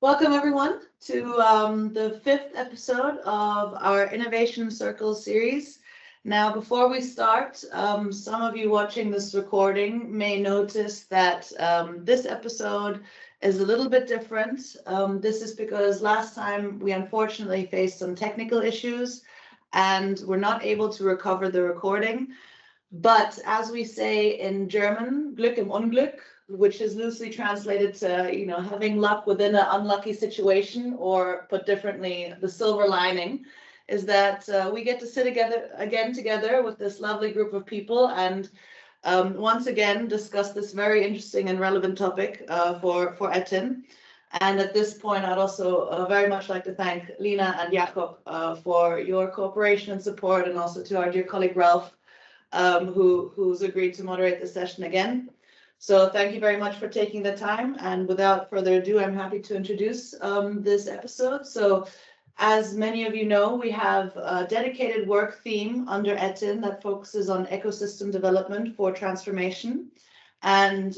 Welcome everyone to the 5th episode of our Innovation Circle series. Now, before we start, some of you watching this recording may notice that this episode is a little bit different. This is because last time we unfortunately faced some technical issues and we're not able to recover the recording. But as we say in German, Glück im Unglück, which is loosely translated to, having luck within an unlucky situation, or put differently, the silver lining, is that we get to sit together with this lovely group of people and once again discuss this very interesting and relevant topic for ETIN. And at this point, I'd also very much like to thank Lina and Jakob for your cooperation and support, and also to our dear colleague Ralph, who's agreed to moderate the session again. So thank you very much for taking the time. And without further ado, I'm happy to introduce this episode. So as many of you know, we have a dedicated work theme under ETIN that focuses on ecosystem development for transformation. And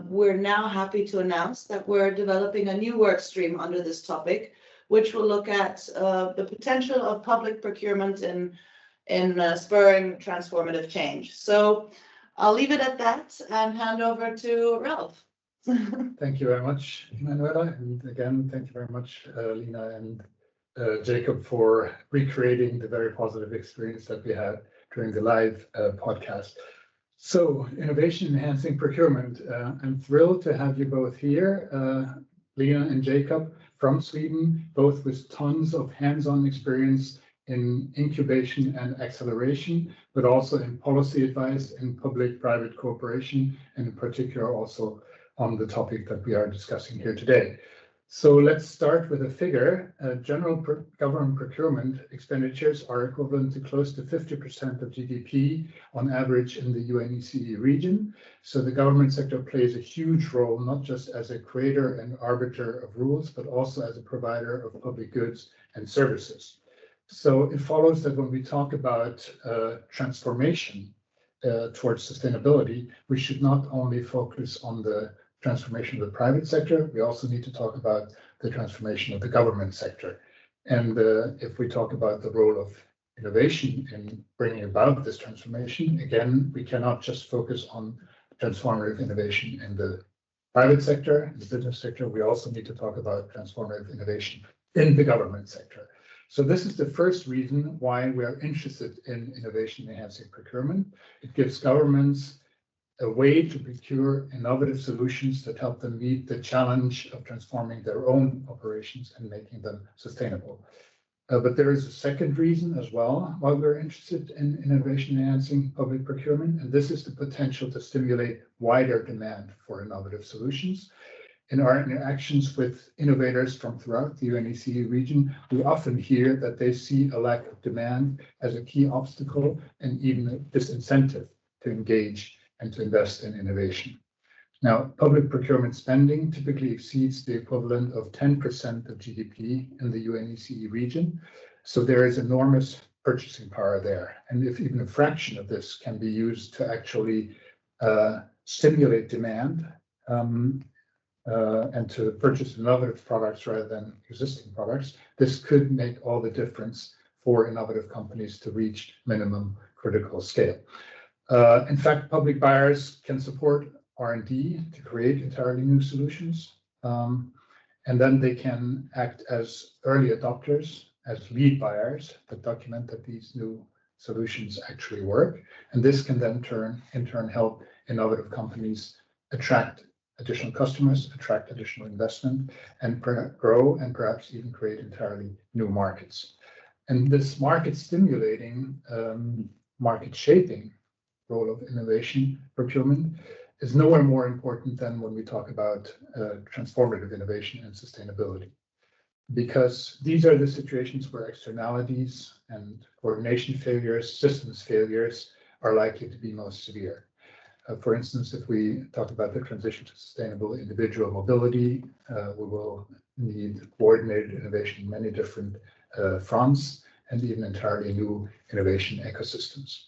we're now happy to announce that we're developing a new work stream under this topic, which will look at the potential of public procurement in spurring transformative change. So I'll leave it at that and hand over to Ralph. Thank you very much, Manuela. And again, thank you very much, Lina and Jakob, for recreating the very positive experience that we had during the live podcast. So, innovation enhancing procurement. I'm thrilled to have you both here, Lina and Jakob from Sweden, both with tons of hands-on experience in incubation and acceleration, but also in policy advice in public-private cooperation, and in particular also on the topic that we are discussing here today. So let's start with a figure. General government procurement expenditures are equivalent to close to 50% of GDP on average in the UNECE region. So the government sector plays a huge role, not just as a creator and arbiter of rules, but also as a provider of public goods and services. So it follows that when we talk about transformation towards sustainability, we should not only focus on the transformation of the private sector, we also need to talk about the transformation of the government sector. And if we talk about the role of innovation in bringing about this transformation, again, we cannot just focus on transformative innovation in the private sector, in the business sector, we also need to talk about transformative innovation in the government sector. So this is the first reason why we are interested in innovation enhancing procurement. It gives governments a way to procure innovative solutions that help them meet the challenge of transforming their own operations and making them sustainable. But there is a second reason as well why we're interested in innovation enhancing public procurement, and this is the potential to stimulate wider demand for innovative solutions. In our interactions with innovators from throughout the UNECE region, we often hear that they see a lack of demand as a key obstacle and even a disincentive to engage and to invest in innovation. Now, public procurement spending typically exceeds the equivalent of 10% of GDP in the UNECE region. So there is enormous purchasing power there. And if even a fraction of this can be used to actually stimulate demand, and to purchase innovative products rather than existing products, this could make all the difference for innovative companies to reach minimum critical scale. In fact, public buyers can support R&D to create entirely new solutions, and then they can act as early adopters, as lead buyers that document that these new solutions actually work. And this can then in turn help innovative companies attract additional customers, attract additional investment, and grow and perhaps even create entirely new markets. And this market stimulating, market shaping role of innovation procurement is nowhere more important than when we talk about transformative innovation and sustainability. Because these are the situations where externalities and coordination failures, systems failures are likely to be most severe. For instance, if we talk about the transition to sustainable individual mobility, we will need coordinated innovation in many different fronts and even entirely new innovation ecosystems.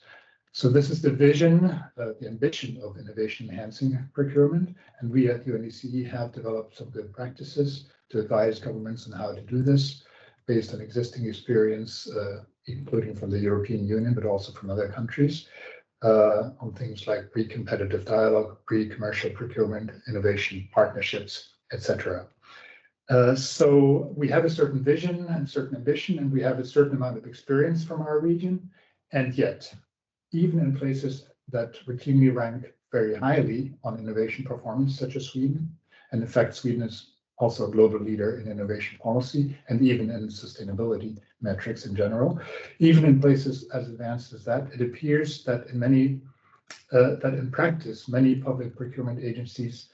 So this is the vision, the ambition of innovation enhancing procurement. And we at UNECE have developed some good practices to advise governments on how to do this based on existing experience, including from the European Union, but also from other countries, on things like pre-competitive dialogue, pre-commercial procurement, innovation partnerships, etc. So we have a certain vision and certain ambition, and we have a certain amount of experience from our region. And yet, even in places that routinely rank very highly on innovation performance, such as Sweden, and in fact, Sweden is also a global leader in innovation policy and even in sustainability metrics in general. Even in places as advanced as that, it appears that in practice, many public procurement agencies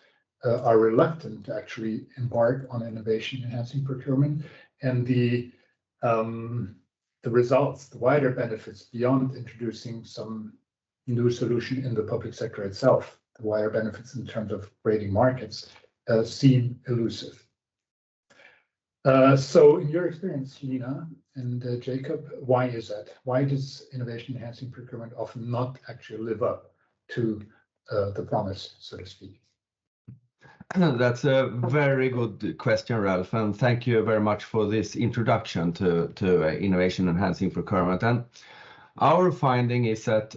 are reluctant to actually embark on innovation enhancing procurement, and the results, the wider benefits beyond introducing some new solution in the public sector itself, the wider benefits in terms of creating markets, seem elusive. So in your experience, Lina and Jakob, why is that? Why does innovation enhancing procurement often not actually live up to the promise, so to speak? That's a very good question, Ralph, and thank you very much for this introduction to innovation enhancing procurement. And our finding is that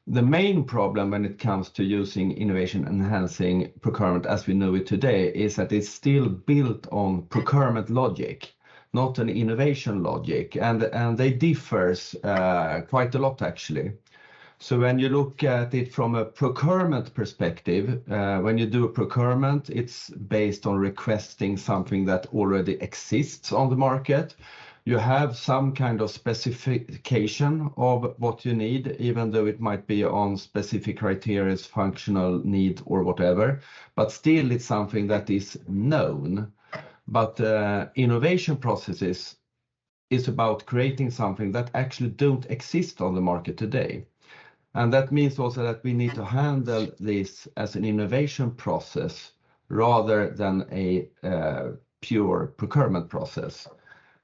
the main problem when it comes to using innovation enhancing procurement as we know it today is that it's still built on procurement logic, not an innovation logic, and they differs quite a lot actually. So when you look at it from a procurement perspective, when you do a procurement, it's based on requesting something that already exists on the market. You have some kind of specification of what you need, even though it might be on specific criteria, functional need or whatever, but still it's something that is known. But innovation processes is about creating something that actually don't exist on the market today. And that means also that we need to handle this as an innovation process rather than a pure procurement process,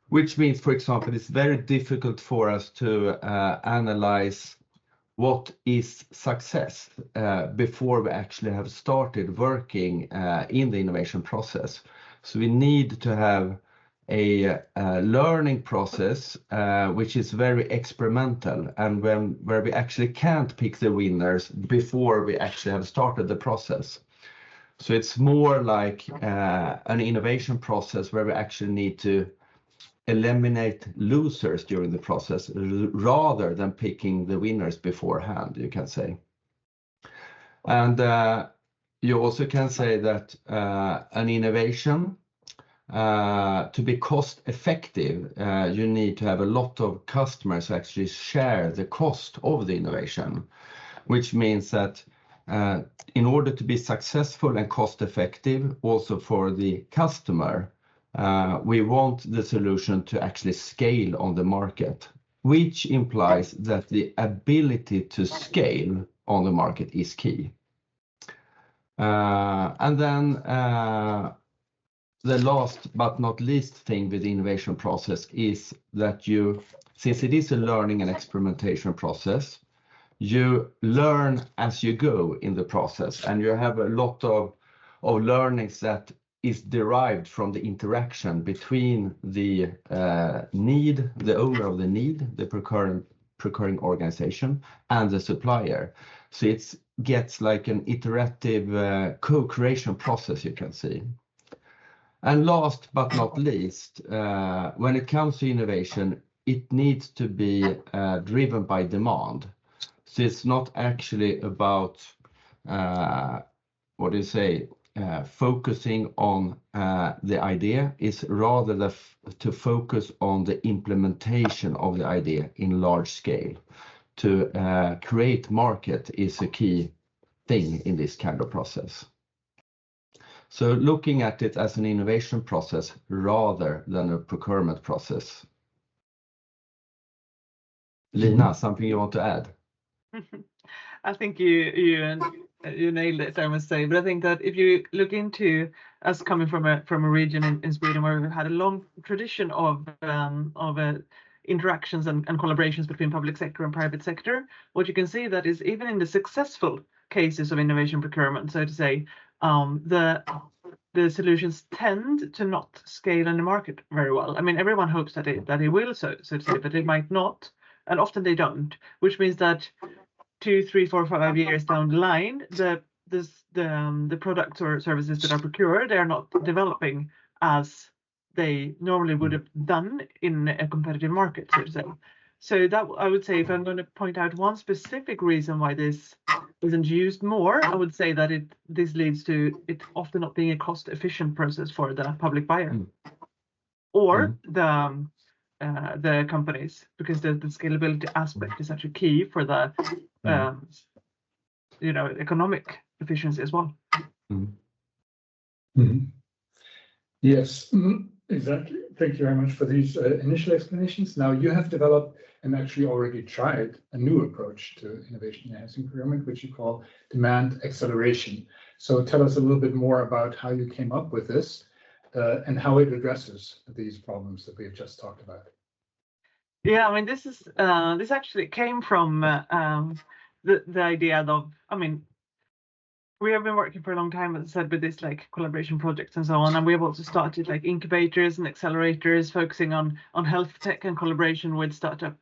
which means, for example, it's very difficult for us to analyze what is success before we actually have started working in the innovation process. So we need to have a learning process which is very experimental, and where we actually can't pick the winners before we actually have started the process. So it's more like an innovation process where we actually need to eliminate losers during the process rather than picking the winners beforehand, you can say. And you also can say that an innovation, to be cost effective, you need to have a lot of customers who actually share the cost of the innovation, which means that in order to be successful and cost effective also for the customer, we want the solution to actually scale on the market, which implies that the ability to scale on the market is key. And then the last but not least thing with the innovation process is that you, since it is a learning and experimentation process, you learn as you go in the process, and you have a lot of learnings that is derived from the interaction between the need, the owner of the need, the procuring organization, and the supplier. So it gets like an iterative co-creation process, you can see. And last but not least, when it comes to innovation, it needs to be driven by demand. So it's not actually about, focusing on the idea. It's rather to focus on the implementation of the idea in large scale. To create market is a key thing in this kind of process. So looking at it as an innovation process rather than a procurement process. Lina, something you want to add? I think you nailed it, I must say. But I think that if you look into us coming from a region in Sweden where we've had a long tradition of interactions and collaborations between public sector and private sector, what you can see that is even in the successful cases of innovation procurement, so to say, the the solutions tend to not scale in the market very well. I mean, everyone hopes that it will, so to say, but it might not, and often they don't. Which means that 2, 3, 4, 5 years down the line, the products or services that are procured, they are not developing as they normally would have done in a competitive market, so to say. So that, I would say, if I'm going to point out one specific reason why this isn't used more, I would say that this leads to it often not being a cost-efficient process for the public buyer or the companies, because the scalability aspect is actually key for the economic efficiency as well. Yes, exactly. Thank you very much for these initial explanations. Now you have developed and actually already tried a new approach to innovation enhancing procurement, which you call demand acceleration. So tell us a little bit more about how you came up with this and how it addresses these problems that we have just talked about. Yeah, I mean, this actually came from the idea of, I mean, we have been working for a long time, as I said, with this like collaboration projects and so on, and we have also started like incubators and accelerators focusing on health tech and collaboration with startup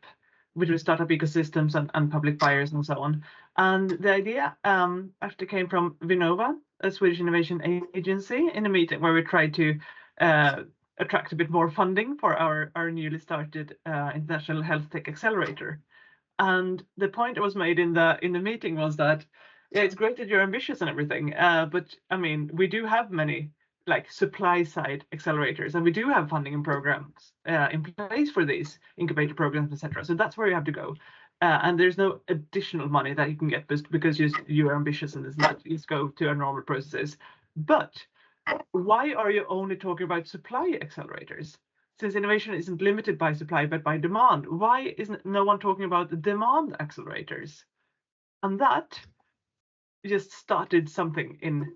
ecosystems and public buyers and so on. And the idea actually came from Vinnova, a Swedish innovation agency, in a meeting where we tried to attract a bit more funding for our newly started international health tech accelerator. And the point that was made in the meeting was that, yeah, it's great that you're ambitious and everything, but I mean, we do have many like supply side accelerators, and we do have funding and programs in place for these incubator programs, etc. So that's where you have to go, and there's no additional money that you can get because you are ambitious and this not just go to our normal processes. But why are you only talking about supply accelerators? Since innovation isn't limited by supply but by demand, why isn't no one talking about the demand accelerators? And that just started something in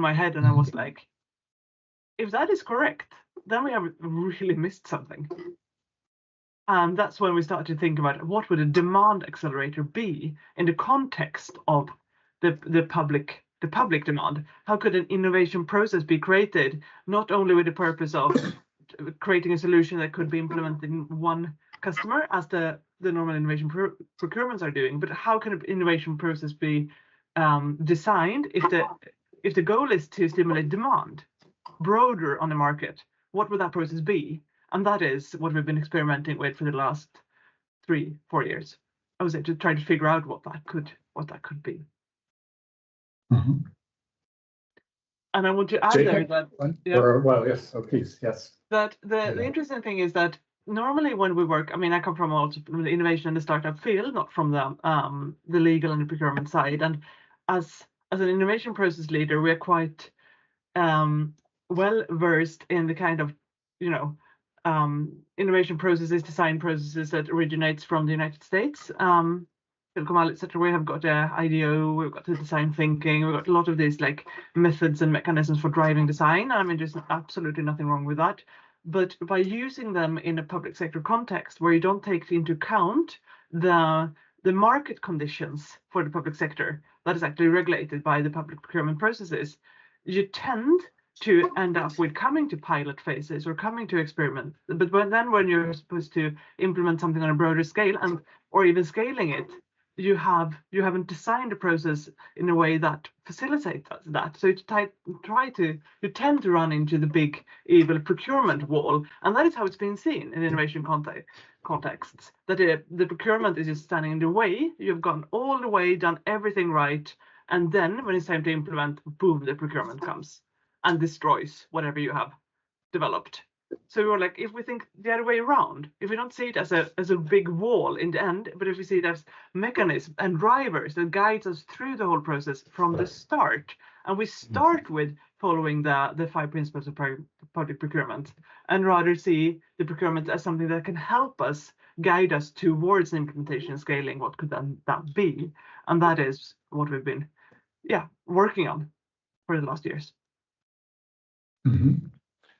my head, and I was like, if that is correct, then we have really missed something. And that's when we started to think about what would a demand accelerator be in the context of the public demand. How could an innovation process be created not only with the purpose of creating a solution that could be implemented in one customer as the normal innovation procurements are doing, but how can an innovation process be designed if the goal is to stimulate demand broader on the market? What would that process be? And that is what we've been experimenting with for the last 3-4 years. I would say, to try to figure out what that could be. And I want to add Jacob, there that yes, so please, yes. That the interesting thing is that normally when we work, I mean, I come from also from the innovation and the startup field, not from the legal and the procurement side. And as an innovation process leader, we are quite well versed in the kind of innovation processes, design processes that originates from the United States. Silicon Valley, etc. We have got IDEO, we've got the design thinking, we've got a lot of these like methods and mechanisms for driving design. I mean, there's absolutely nothing wrong with that. But by using them in a public sector context where you don't take into account the market conditions for the public sector that is actually regulated by the public procurement processes, you tend to end up with coming to pilot phases or coming to experiment. But when you're supposed to implement something on a broader scale or even scaling it, you haven't designed a process in a way that facilitates that. So you tend to run into the big evil procurement wall, and that is how it's been seen in innovation contexts. That the procurement is just standing in the way. You've gone all the way, done everything right, and then when it's time to implement, boom, the procurement comes and destroys whatever you have developed. So we were like, if we think the other way around, if we don't see it as a big wall in the end, but if we see it as mechanisms and drivers that guides us through the whole process from the start, and we start with following the 5 principles of public procurement, and rather see the procurement as something that can help us guide us towards implementation and scaling, what could then that be? And that is what we've been working on for the last years.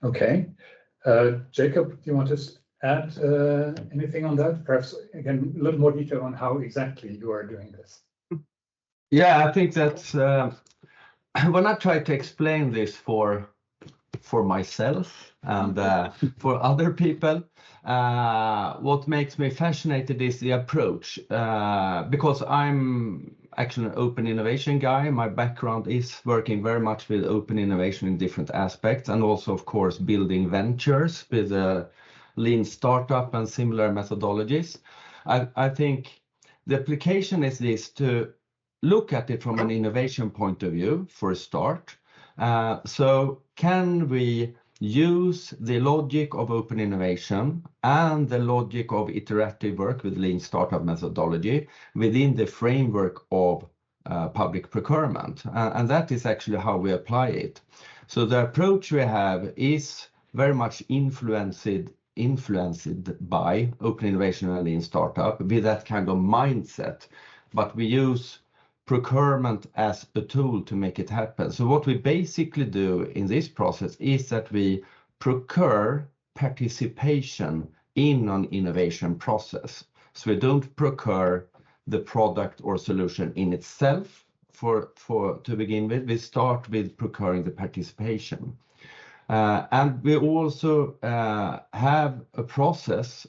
Okay. Jakob, do you want to add anything on that? Perhaps, again, a little more detail on how exactly you are doing this. Yeah, I think that's when I try to explain this for myself and for other people, what makes me fascinated is the approach, because I'm actually an open innovation guy. My background is working very much with open innovation in different aspects, and also, of course, building ventures with lean startup and similar methodologies. I think the application is this, to look at it from an innovation point of view for a start. So can we use the logic of open innovation and the logic of iterative work with lean startup methodology within the framework of public procurement? And that is actually how we apply it. So the approach we have is very much influenced by open innovation and lean startup with that kind of mindset, but we use procurement as a tool to make it happen. So what we basically do in this process is that we procure participation in an innovation process. So we don't procure the product or solution in itself to begin with. We start with procuring the participation. And we also have a process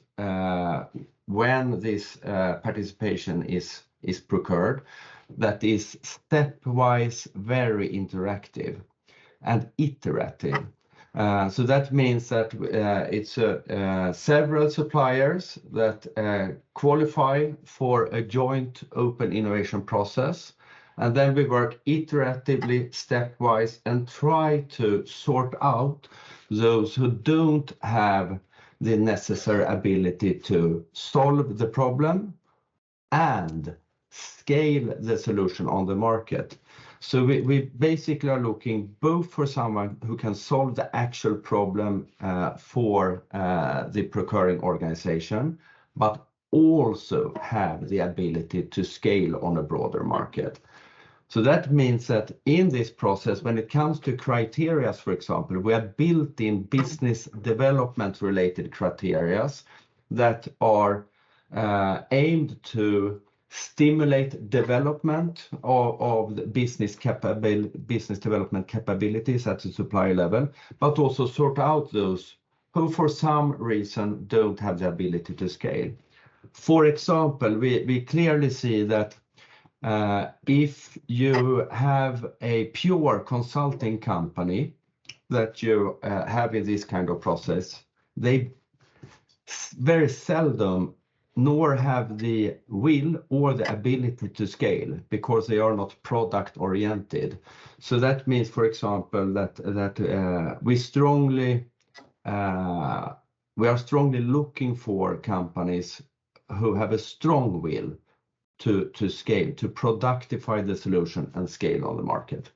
when this participation is procured that is stepwise, very interactive and iterative. So that means that it's several suppliers that qualify for a joint open innovation process. And then we work iteratively, stepwise, and try to sort out those who don't have the necessary ability to solve the problem and scale the solution on the market. So we basically are looking both for someone who can solve the actual problem for the procuring organization, but also have the ability to scale on a broader market. So that means that in this process, when it comes to criteria, for example, we have built in business development related criteria that are aimed to stimulate development of the business development capabilities at the supplier level, but also sort out those who for some reason don't have the ability to scale. For example, we clearly see that if you have a pure consulting company that you have in this kind of process, they very seldom nor have the will or the ability to scale because they are not product oriented. So that means, for example, that we are strongly looking for companies who have a strong will to scale, to productify the solution and scale on the market.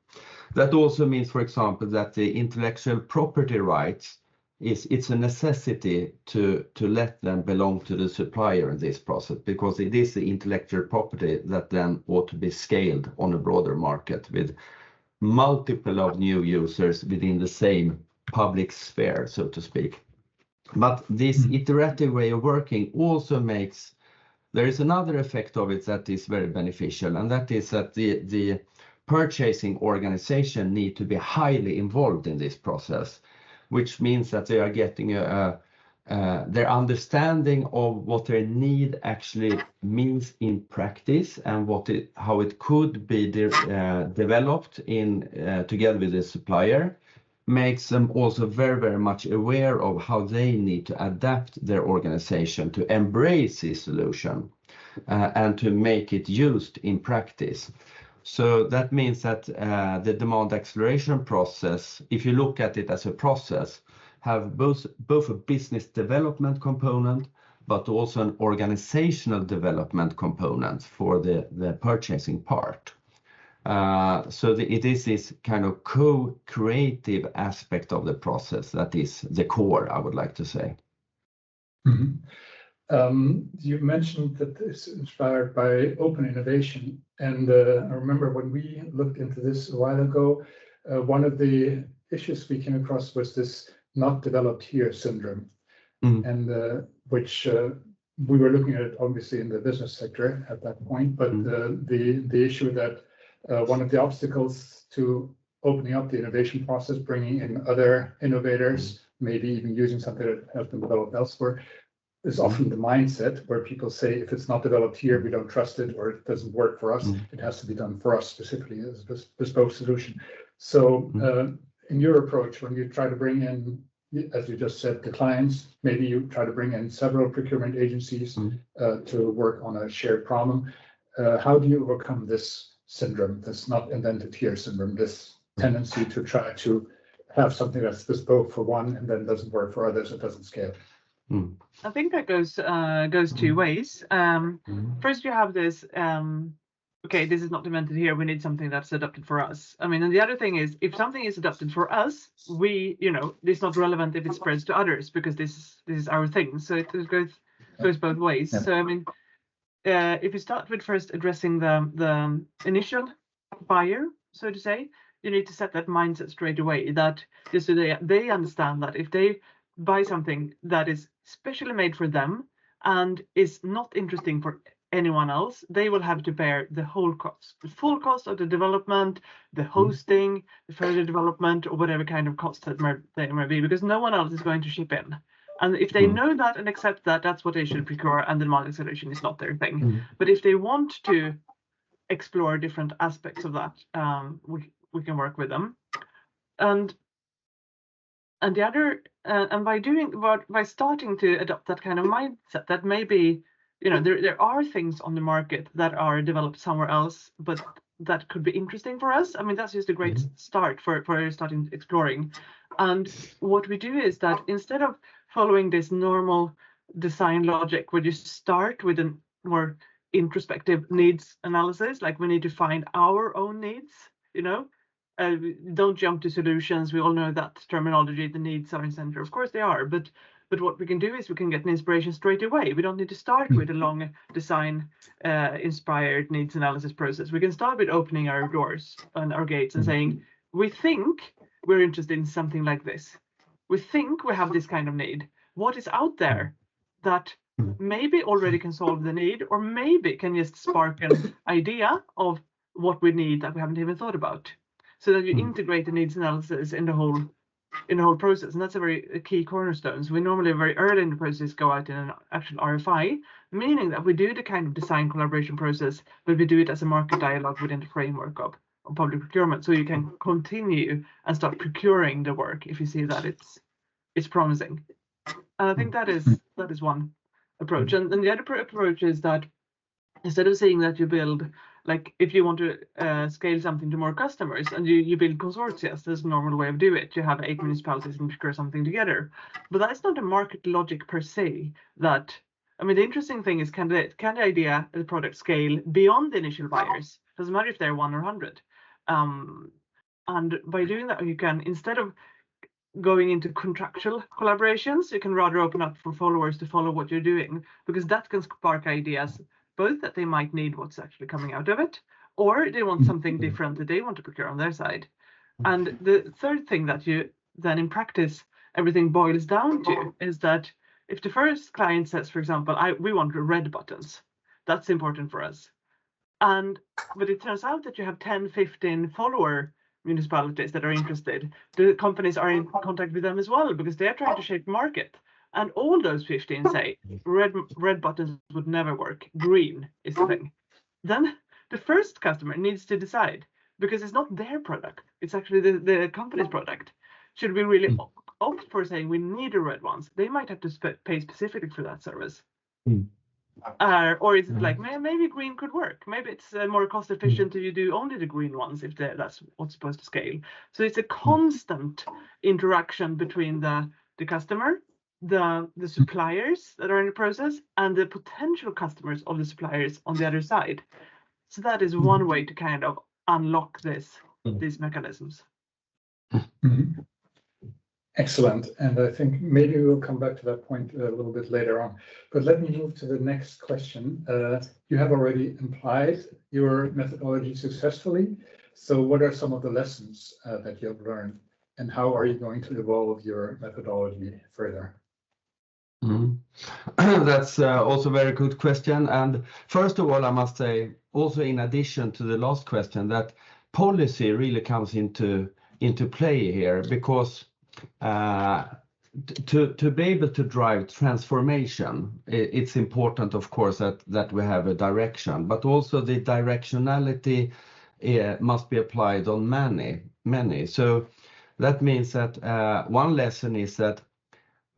That also means, for example, that the intellectual property rights it's a necessity to let them belong to the supplier in this process, because it is the intellectual property that then ought to be scaled on a broader market with multiple of new users within the same public sphere, so to speak. But this iterative way of working also makes, there is another effect of it that is very beneficial, and that is that the purchasing organization need to be highly involved in this process, which means that they are getting their understanding of what their need actually means in practice and how it could be developed together with the supplier, makes them also very, very much aware of how they need to adapt their organization to embrace this solution and to make it used in practice. So that means that the demand acceleration process, if you look at it as a process, have both a business development component, but also an organizational development component for the purchasing part. So it is this kind of co-creative aspect of the process that is the core, I would like to say. Mm-hmm. You mentioned that it's inspired by open innovation, and I remember when we looked into this a while ago, one of the issues we came across was this not developed here syndrome, and which we were looking at obviously in the business sector at that point, but the issue that one of the obstacles to opening up the innovation process, bringing in other innovators, maybe even using something that has been developed elsewhere, is often the mindset where people say, if it's not developed here, we don't trust it, or it doesn't work for us. It has to be done for us specifically as a bespoke solution. So in your approach, when you try to bring in, as you just said, the clients, maybe you try to bring in several procurement agencies to work on a shared problem. How do you overcome this syndrome, this not invented here syndrome, this tendency to try to have something that's bespoke for one and then doesn't work for others, it doesn't scale? I think that goes two ways. First, you have this, okay, this is not invented here, we need something that's adapted for us. I mean, and the other thing is, if something is adapted for us, it's not relevant if it spreads to others, because this is our thing. So it goes both ways. Yeah. So I mean, if you start with first addressing the initial buyer, so to say, you need to set that mindset straight away, that just so they understand that if they buy something that is specially made for them and is not interesting for anyone else, they will have to bear the whole cost, the full cost of the development, the hosting, the further development, or whatever kind of cost that there may be, because no one else is going to chip in. And if they know that and accept that, that's what they should procure, and the market solution is not their thing. But if they want to explore different aspects of that, we can work with them. And the other, and by starting to adopt that kind of mindset, that maybe, there are things on the market that are developed somewhere else, but that could be interesting for us. I mean, that's just a great start for starting exploring. And what we do is that instead of following this normal design logic, where you start with a more introspective needs analysis, like we need to find our own needs, don't jump to solutions. We all know that terminology, the needs are in center. Of course they are, but what we can do is we can get an inspiration straight away. We don't need to start with a long design inspired needs analysis process. We can start with opening our doors and our gates and saying, we think we're interested in something like this. We think we have this kind of need. What is out there that maybe already can solve the need, or maybe can just spark an idea of what we need that we haven't even thought about? So that you integrate the needs analysis in the whole process, and that's a very key cornerstone. So we normally very early in the process go out in an actual RFI, meaning that we do the kind of design collaboration process, but we do it as a market dialogue within the framework of public procurement. So you can continue and start procuring the work if you see that it's promising. And I think that is one approach. And the other approach is that instead of saying that you build, like if you want to scale something to more customers and you build consortia, that's a normal way of doing it. You have 8 municipalities and procure something together. But that's not a market logic per se. That, I mean, the interesting thing is, can the idea, the product scale beyond the initial buyers? Doesn't matter if they're 1 or 100. And by doing that, you can, instead of going into contractual collaborations, you can rather open up for followers to follow what you're doing, because that can spark ideas, both that they might need what's actually coming out of it, or they want something different that they want to procure on their side. And the third thing that you then in practice everything boils down to is that if the first client says, for example, we want red buttons, that's important for us. But it turns out that you have 10, 15 follower municipalities that are interested. The companies are in contact with them as well, because they are trying to shape the market. And all those 15 say red buttons would never work. Green is the thing. Then the first customer needs to decide, because it's not their product. It's actually the company's product. Should we really opt for saying we need the red ones? They might have to pay specifically for that service. Or is it like, maybe green could work? Maybe it's more cost efficient to do only the green ones if that's what's supposed to scale. So it's a constant interaction between the customer, the suppliers that are in the process, and the potential customers of the suppliers on the other side. So that is one way to kind of unlock these mechanisms. Excellent. And I think maybe we'll come back to that point a little bit later on. But let me move to the next question. You have already implied your methodology successfully. So what are some of the lessons that you have learned, and how are you going to evolve your methodology further? That's also a very good question. And first of all, I must say, also in addition to the last question, that policy really comes into play here, because to be able to drive transformation, it's important, of course, that we have a direction, but also the directionality must be applied on many. So that means that one lesson is that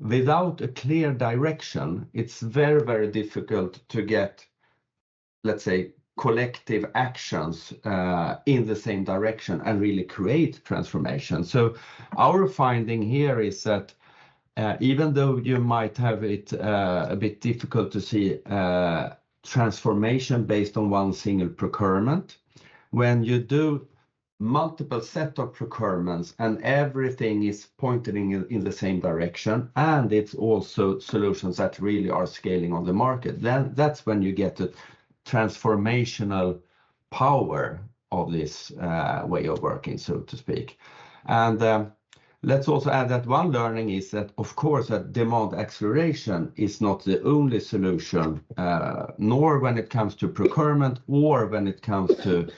without a clear direction, it's very, very difficult to get, let's say, collective actions in the same direction and really create transformation. So our finding here is that even though you might have it a bit difficult to see transformation based on one single procurement, when you do multiple set of procurements and everything is pointing in the same direction, and it's also solutions that really are scaling on the market, then that's when you get the transformational power of this way of working, so to speak. And let's also add that one learning is that, of course, that demand acceleration is not the only solution, nor when it comes to procurement or when it comes to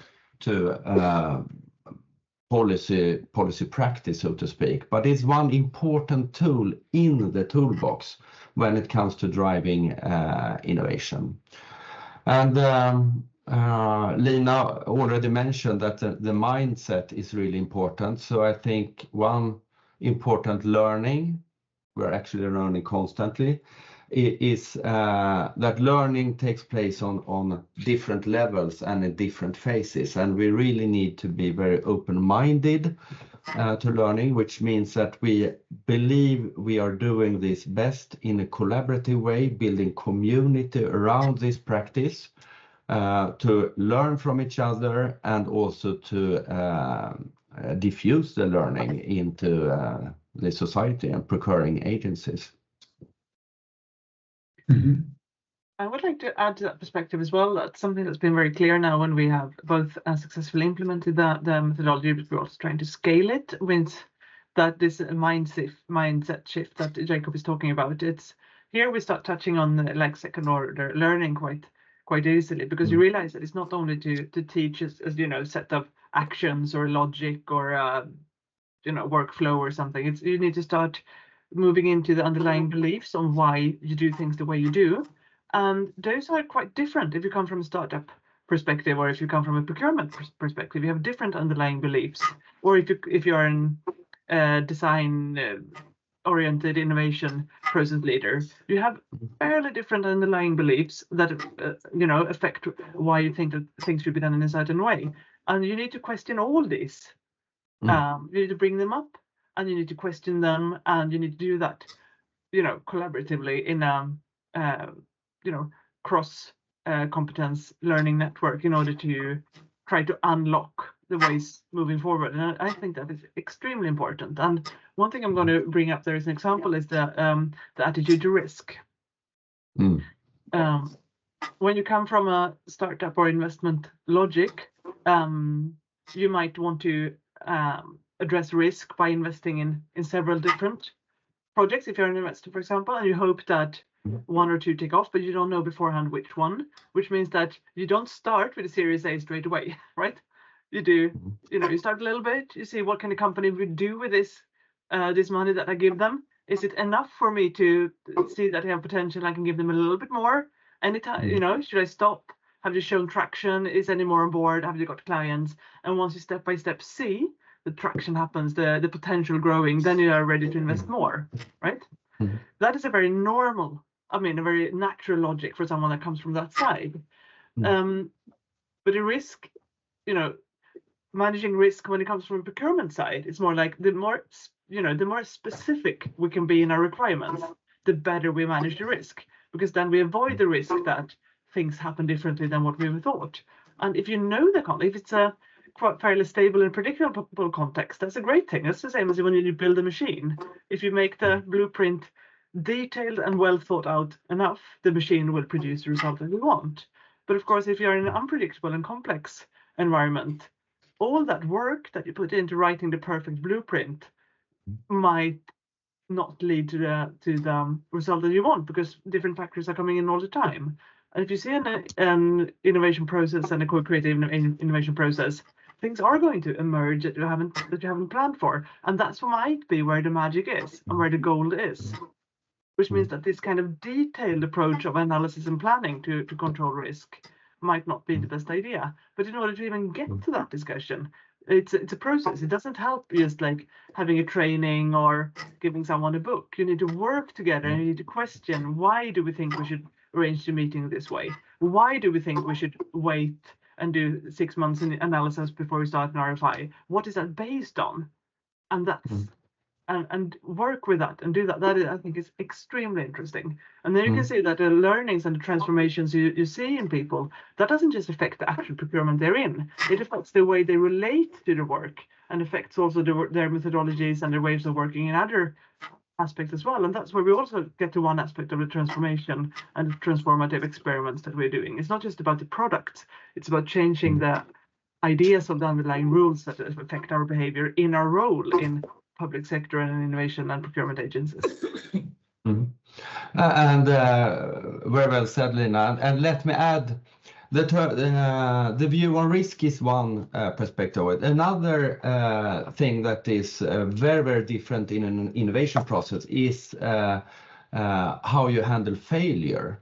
policy practice, so to speak. But it's one important tool in the toolbox when it comes to driving innovation. And Lina already mentioned that the mindset is really important. So I think one important learning, we're actually learning constantly, is that learning takes place on different levels and in different phases. And we really need to be very open-minded to learning, which means that we believe we are doing this best in a collaborative way, building community around this practice, to learn from each other and also to diffuse the learning into the society and procuring agencies. Mhm. I would like to add to that perspective as well. That's something that's been very clear now when we have both successfully implemented the methodology, but we're also trying to scale it with that this mindset shift that Jakob is talking about. It's here we start touching on like second order learning quite easily, because you realize that it's not only to teach as you know, set of actions or logic or you know, workflow or something. It's you need to start moving into the underlying beliefs on why you do things the way you do. And those are quite different if you come from a startup perspective or if you come from a procurement perspective. You have different underlying beliefs. Or if you're an design oriented innovation process leader, you have fairly different underlying beliefs that you know, affect why you think that things should be done in a certain way. And you need to question all these. You need to bring them up, and you need to question them, and you need to do that, you know, collaboratively in a you know, cross competence learning network in order to try to unlock the ways moving forward. And I think that is extremely important. And one thing I'm going to bring up there as an example is the attitude to risk. When you come from a startup or investment logic, you might want to address risk by investing in several different projects. If you're an investor, for example, and you hope that one or two take off, but you don't know beforehand which one, which means that you don't start with a Series A straight away, right? You do, you know, you start a little bit, you see what can the company do with this money that I give them. Is it enough for me to see that they have potential? I can give them a little bit more. Anytime, you know, should I stop? Have you shown traction? Is any more on board? Have you got clients? And once you step by step see the traction happens, the potential growing, then you are ready to invest more, right? That is a very normal, I mean, a very natural logic for someone that comes from that side. But a risk, you know, managing risk when it comes from a procurement side, it's more like the more, you know, the more specific we can be in our requirements, the better we manage the risk, because then we avoid the risk that things happen differently than what we thought. And if you know if it's a quite fairly stable and predictable context, that's a great thing. That's the same as when you build a machine. If you make the blueprint detailed and well thought out enough, the machine will produce the result that we want. But of course, if you're in an unpredictable and complex environment, all that work that you put into writing the perfect blueprint might not lead to the result that you want, because different factors are coming in all the time. And if you see an innovation process and a co-creative innovation process things are going to emerge that you haven't planned for, and that's might be where the magic is and where the gold is. Which means that this kind of detailed approach of analysis and planning to control risk might not be the best idea. But in order to even get to that discussion, it's a process. It doesn't help just like having a training or giving someone a book. You need to work together and you need to question, why do we think we should arrange the meeting this way? Why do we think we should wait and do 6 months in analysis before we start an RFI? What is that based on? And that's and work with that and do that. That is, I think, is extremely interesting. And then you can see that the learnings and the transformations you see in people, that doesn't just affect the actual procurement they're in. It affects the way they relate to the work and affects also their methodologies and their ways of working in other aspects as well. And that's where we also get to one aspect of the transformation and the transformative experiments that we're doing. It's not just about the product. It's about changing the ideas of the underlying rules that affect our behavior in our role in public sector and innovation and procurement agencies. And very well said, Lina. And let me add, the view on risk is one perspective of it. Another thing that is very, very different in an innovation process is how you handle failure.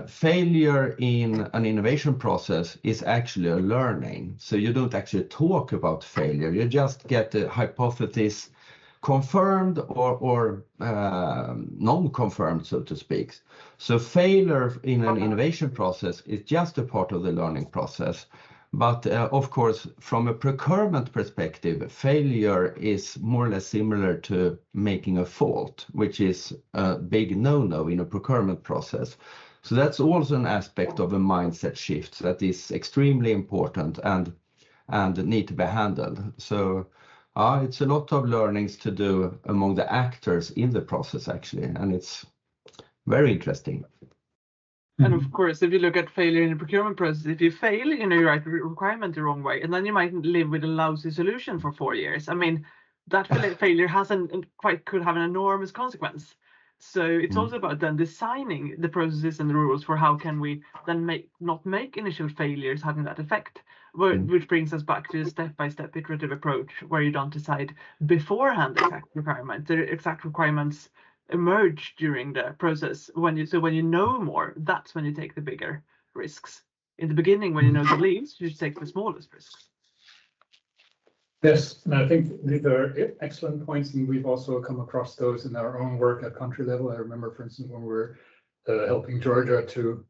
Failure in an innovation process is actually a learning. So you don't actually talk about failure. You just get the hypothesis confirmed or non-confirmed, so to speak. So failure in an innovation process is just a part of the learning process. But of course, from a procurement perspective, failure is more or less similar to making a fault, which is a big no-no in a procurement process. So that's also an aspect of a mindset shift that is extremely important and need to be handled. So it's a lot of learnings to do among the actors in the process, actually, and it's very interesting. And of course, if you look at failure in the procurement process, if you fail, you write a requirement the wrong way, and then you might live with a lousy solution for 4 years. I mean, that failure could have an enormous consequence. So it's also about then designing the processes and the rules for how can we then not make initial failures having that effect, which brings us back to a step-by-step iterative approach where you don't decide beforehand the exact requirement. The exact requirements emerge during the process. When you know more, that's when you take the bigger risks. In the beginning, when you know the leads, you take the smallest risks. Yes, and I think these are excellent points, and we've also come across those in our own work at country level. I remember, for instance, when we were helping Georgia to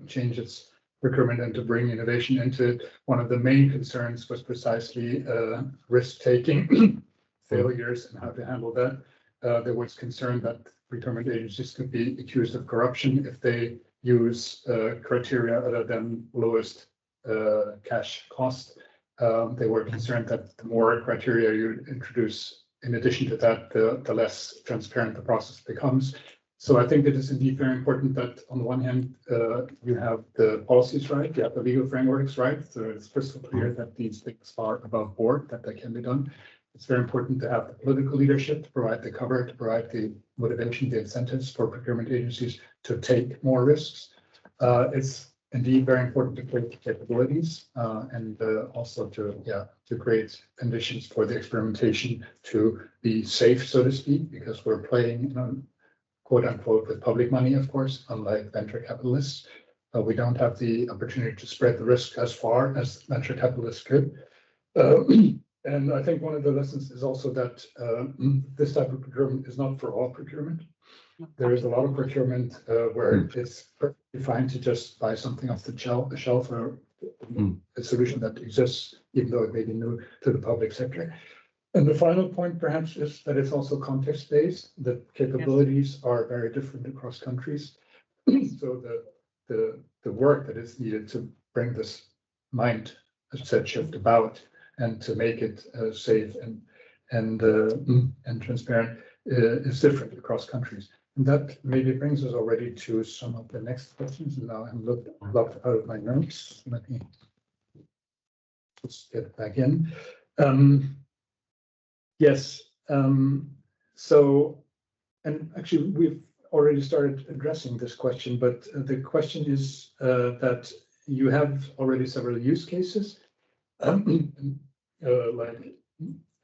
change its procurement and to bring innovation into it, one of the main concerns was precisely risk-taking, failures, and how to handle that. There was concern that procurement agencies could be accused of corruption if they use criteria other than lowest cash cost. They were concerned that the more criteria you introduce in addition to that, the less transparent the process becomes. So I think it is indeed very important that on the one hand, you have the policies right, you have the legal frameworks right, so it's crystal clear that these things are above board, that they can be done. It's very important to have the political leadership to provide the cover, to provide the motivation, the incentives for procurement agencies to take more risks. It's indeed very important to create capabilities and also to create conditions for the experimentation to be safe, so to speak, because we're playing, quote unquote, with public money, of course, unlike venture capitalists. We don't have the opportunity to spread the risk as far as venture capitalists could. And I think one of the lessons is also that this type of procurement is not for all procurement. There is a lot of procurement where it's perfectly fine to just buy something off the shelf or a solution that exists, even though it may be new to the public sector. And the final point, perhaps, is that it's also context-based. The capabilities are very different across countries. So the work that is needed to bring this mindset shift about and to make it safe and transparent is different across countries. And that maybe brings us already to some of the next questions. And now I'm locked out of my notes. Let me just get back in. Yes. So, and actually, we've already started addressing this question, but the question is that you have already several use cases. like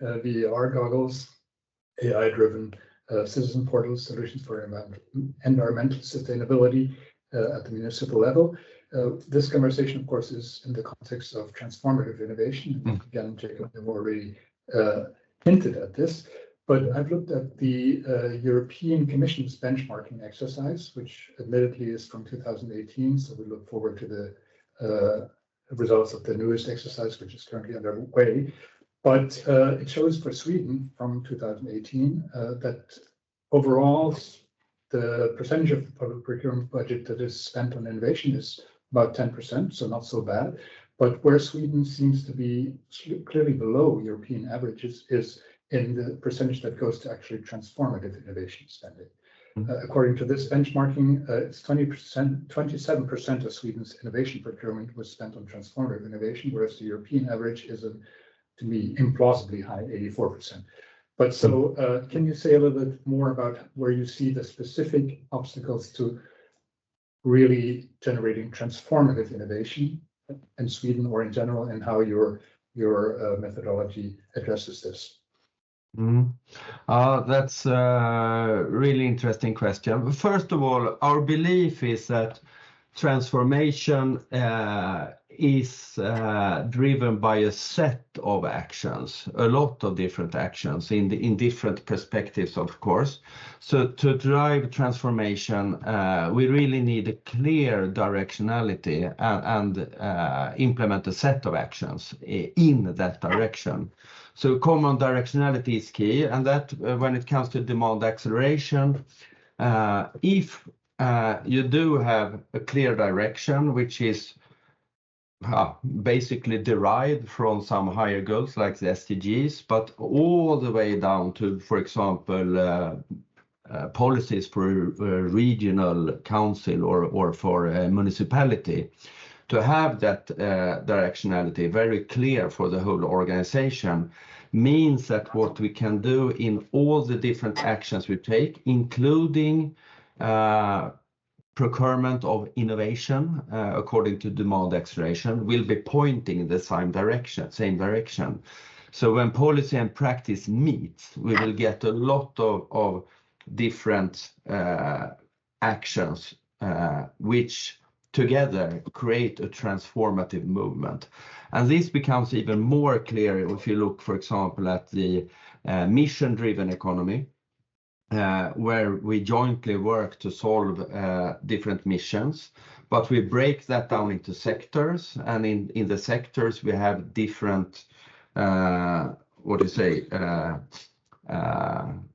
VR goggles, AI-driven citizen portals, solutions for environmental sustainability at the municipal level. This conversation, of course, is in the context of transformative innovation. And again, Jakob have already hinted at this, but I've looked at the European Commission's benchmarking exercise, which admittedly is from 2018. So we look forward to the results of the newest exercise, which is currently underway. But it shows for Sweden from 2018 that overall, the percentage of the public procurement budget that is spent on innovation is about 10%, so not so bad. But where Sweden seems to be clearly below European averages is in the percentage that goes to actually transformative innovation spending. According to this benchmarking, it's 27% of Sweden's innovation procurement was spent on transformative innovation, whereas the European average is, to me, implausibly high, 84%. But so can you say a little bit more about where you see the specific obstacles to really generating transformative innovation in Sweden or in general, and how your methodology addresses this? That's a really interesting question. First of all, our belief is that transformation is driven by a set of actions, a lot of different actions in different perspectives, of course. So to drive transformation, we really need a clear directionality and implement a set of actions in that direction. So common directionality is key, and that when it comes to demand acceleration, if you do have a clear direction, which is basically derived from some higher goals like the SDGs, but all the way down to, for example, policies for a regional council or for a municipality, to have that directionality very clear for the whole organization means that what we can do in all the different actions we take, including procurement of innovation according to demand acceleration, will be pointing in the same direction. So when policy and practice meet, we will get a lot of different actions which together create a transformative movement. And this becomes even more clear if you look, for example, at the mission-driven economy, where we jointly work to solve different missions, but we break that down into sectors, and in the sectors we have different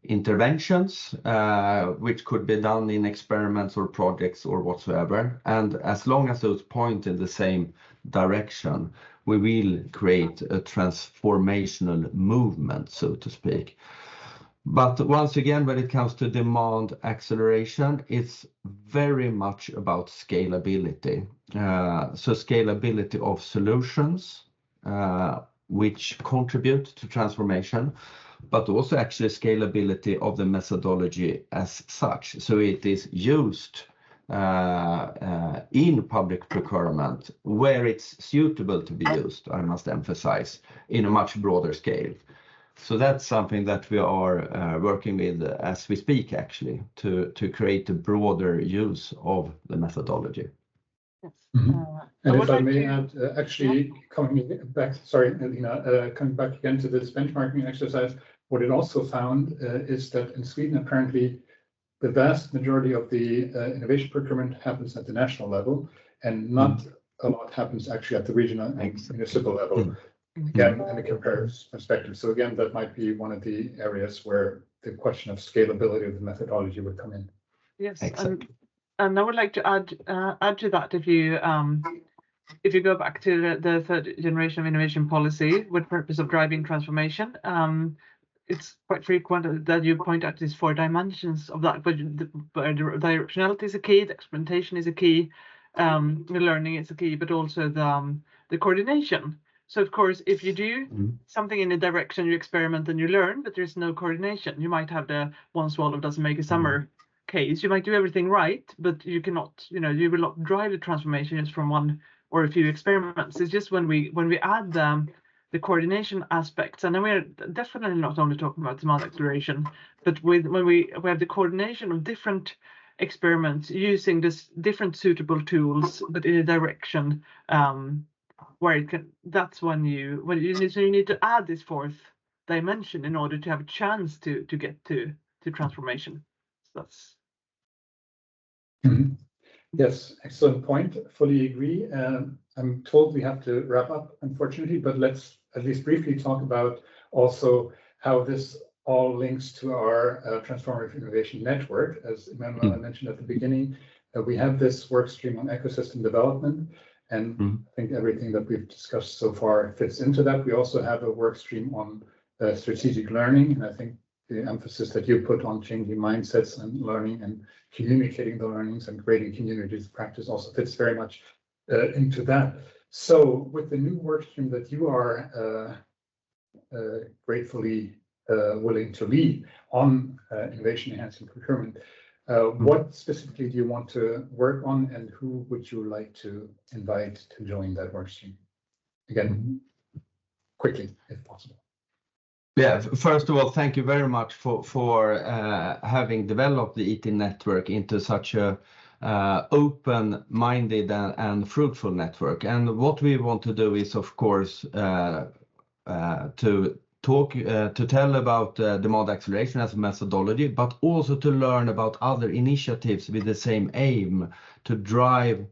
interventions, which could be done in experiments or projects or whatsoever. And as long as those point in the same direction, we will create a transformational movement, so to speak. But once again, when it comes to demand acceleration, it's very much about scalability. So scalability of solutions, which contribute to transformation, but also actually scalability of the methodology as such. So it is used in public procurement where it's suitable to be used, I must emphasize, in a much broader scale. So that's something that we are working with as we speak, actually, to create a broader use of the methodology. Yes. And if I may add, actually, coming back, sorry, Lina, coming back again to this benchmarking exercise, what it also found is that in Sweden, apparently, the vast majority of the innovation procurement happens at the national level, and not a lot happens actually at the regional and municipal level. Again, in a comparative perspective. So again, that might be one of the areas where the question of scalability of the methodology would come in. Yes, exactly. And I would like to add to that, if you go back to the third generation of innovation policy with purpose of driving transformation, it's quite frequent that you point out these 4 dimensions of that, but the directionality is a key, the experimentation is a key, the learning is a key, but also the coordination. So of course, if you do something in a direction, you experiment and you learn, but there's no coordination. You might have the one swallow doesn't make a summer case. You might do everything right, but you cannot, you will not drive the transformation just from or a few experiments. It's just when we add the coordination aspects, and then we're definitely not only talking about demand acceleration, but when we have the coordination of different experiments using this different suitable tools, but in a direction where it can. That's when you need to add this fourth dimension in order to have a chance to get to transformation. So that's. Yes, excellent point. Fully agree. I'm told we have to wrap up, unfortunately, but let's at least briefly talk about also how this all links to our transformative innovation network. As Emmanuel mentioned at the beginning, we have this work stream on ecosystem development, and I think everything that we've discussed so far fits into that. We also have a work stream on strategic learning, and I think the emphasis that you put on changing mindsets and learning and communicating the learnings and creating communities of practice also fits very much into that. So with the new work stream that you are gratefully willing to lead on innovation enhancing procurement, what specifically do you want to work on, and who would you like to invite to join that work stream? Again, quickly, if possible. Yeah, first of all, thank you very much for having developed the ETIN network into such a open-minded and fruitful network. And what we want to do is, of course, to tell about demand acceleration as a methodology, but also to learn about other initiatives with the same aim to drive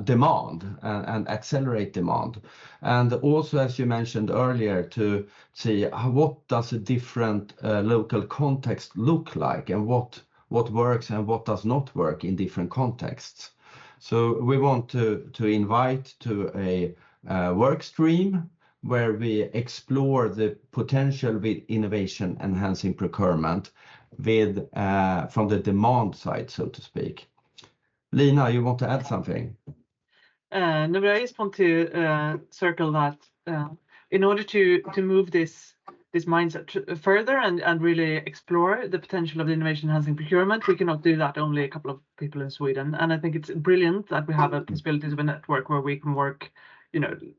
demand and accelerate demand. And also, as you mentioned earlier, to see what does a different local context look like, and what works and what does not work in different contexts. So we want to invite to a work stream where we explore the potential with innovation enhancing procurement with from the demand side, so to speak. Lina, you want to add something? No, but I just want to circle that in order to move this mindset further and really explore the potential of the innovation enhancing procurement, we cannot do that only a couple of people in Sweden. And I think it's brilliant that we have a possibilities of a network where we can work,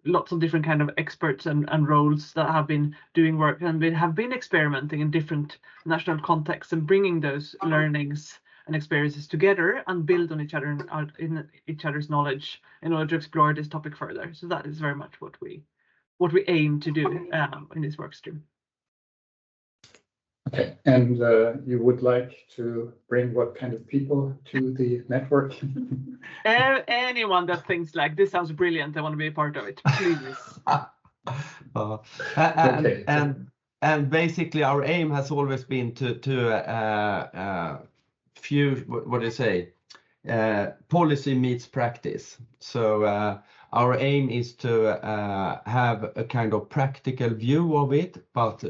lots of different kind of experts and roles that have been doing work and have been experimenting in different national contexts and bringing those learnings and experiences together and build on each other in each other's knowledge in order to explore this topic further. So that is very much what we aim to do in this work stream. Okay, and you would like to bring what kind of people to the network? Anyone that thinks like this sounds brilliant, I want to be a part of it, please. And basically our aim has always been to what do you say? Policy meets practice. So our aim is to have a kind of practical view of it, but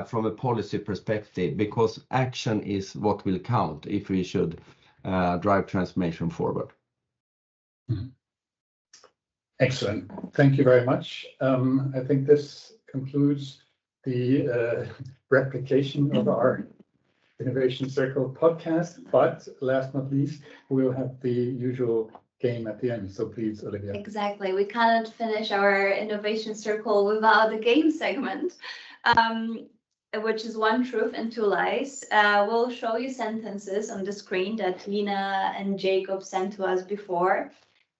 from a policy perspective, because action is what will count if we should drive transformation forward. Excellent. Thank you very much. I think this concludes the replication of our Innovation Circle podcast, but last but not least, we'll have the usual game at the end. So please, Olivia. Exactly. We cannot finish our Innovation Circle without the game segment, which is one truth and two lies. We'll show you sentences on the screen that Lina and Jakob sent to us before,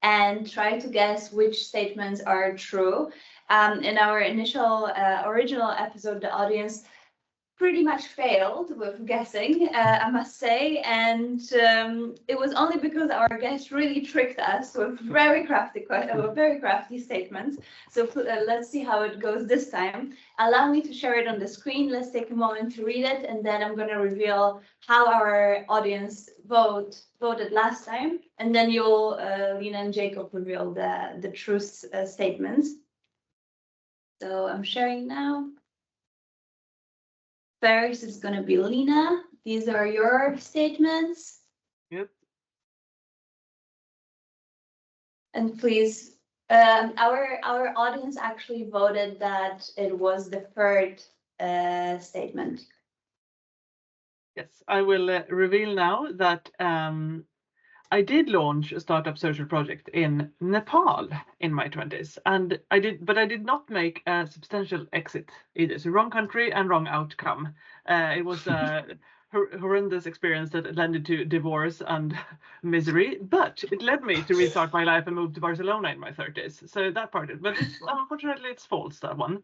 and try to guess which statements are true. In our initial original episode, the audience pretty much failed with guessing, I must say, and it was only because our guest really tricked us with very crafty statements. So let's see how it goes this time. Allow me to share it on the screen. Let's take a moment to read it, and then I'm going to reveal how our audience voted last time, and then you'll, Lina and Jakob, reveal the true statements. So I'm sharing now. First is going to be Lina. These are your statements. Yep. And please, our audience actually voted that it was the third statement. Yes, I will reveal now that I did launch a startup social project in Nepal in my 20s, and I did not make a substantial exit either. So wrong country and wrong outcome. It was a horrendous experience that led to divorce and misery, but it led me to restart my life and move to Barcelona in my 30s. So that part, but unfortunately, it's false, that one.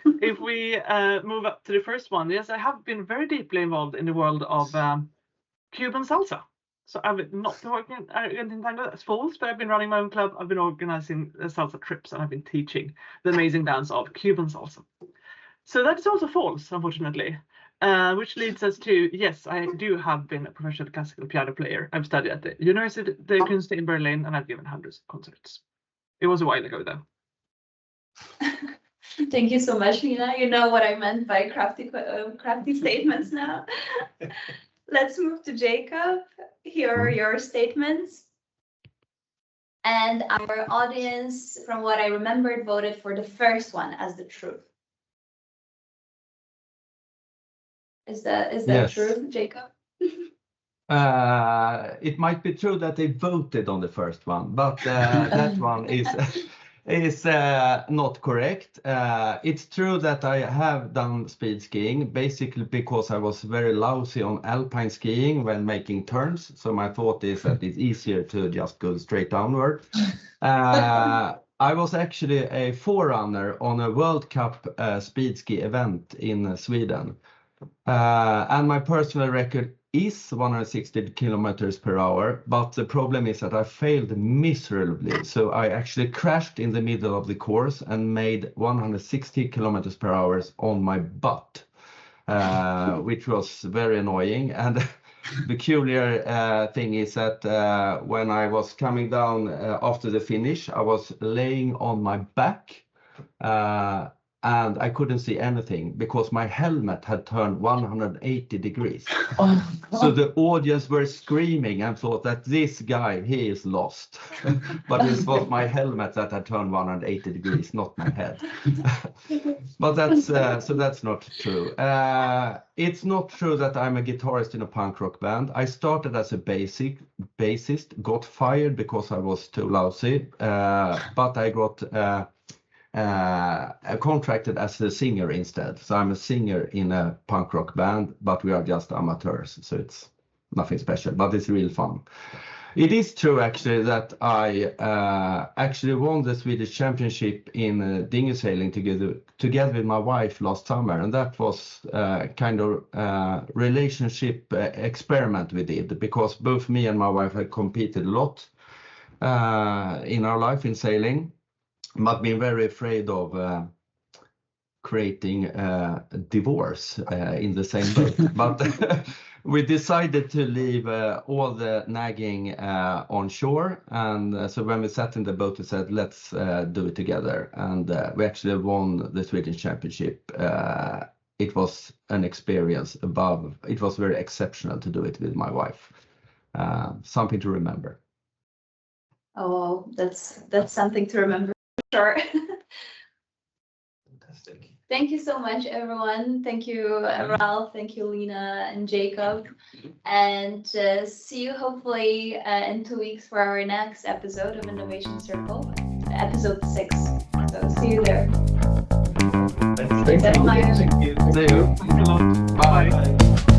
If we move up to the first one, yes, I have been very deeply involved in the world of Cuban salsa. So I've not been working in tango, that's false, but I've been running my own club, I've been organizing salsa trips, and I've been teaching the amazing dance of Cuban salsa. So that is also false, unfortunately, which leads us to, yes, I do have been a professional classical piano player. I've studied at the University of Kunst in Berlin, and I've given hundreds of concerts. It was a while ago, though. Thank you so much, Lina. You know what I meant by crafty statements now. Let's move to Jakob. Here are your statements. And our audience, from what I remembered, voted for the first one as the truth. Is that Yes. true, Jakob? It might be true that they voted on the first one, but that one is not correct. It's true that I have done speed skiing, basically because I was very lousy on alpine skiing when making turns. So my thought is that it's easier to just go straight downward. I was actually a forerunner on a World Cup speed ski event in Sweden. And my personal record is 160 kilometers per hour, but the problem is that I failed miserably. So I actually crashed in the middle of the course and made 160 kilometers per hour on my butt, which was very annoying. And the peculiar thing is that when I was coming down after the finish, I was laying on my back. And I couldn't see anything because my helmet had turned 180 degrees. So the audience were screaming and thought that this guy, he is lost. But it was my helmet that had turned 180 degrees, not my head. But that's so that's not true. It's not true that I'm a guitarist in a punk rock band. I started as a bassist, got fired because I was too lousy, but I got contracted as a singer instead. So I'm a singer in a punk rock band, but we are just amateurs. So it's nothing special, but it's real fun. It is true actually that I actually won the Swedish championship in dinghy sailing together with my wife last summer. And that was kind of relationship experiment we did, because both me and my wife had competed a lot in our life in sailing, but been very afraid of creating a divorce in the same boat. But we decided to leave all the nagging on shore. And so when we sat in the boat, we said, let's do it together. And we actually won the Swedish championship. It was an experience above. It was very exceptional to do it with my wife. Something to remember. Oh, that's something to remember. Sure. Fantastic. Thank you so much, everyone. Thank you, Ralph. Thank you, Lina and Jakob. And see you hopefully in 2 weeks for our next episode of Innovation Circle, episode 6. So see you there. Thank you. See you. Thanks a lot. Bye.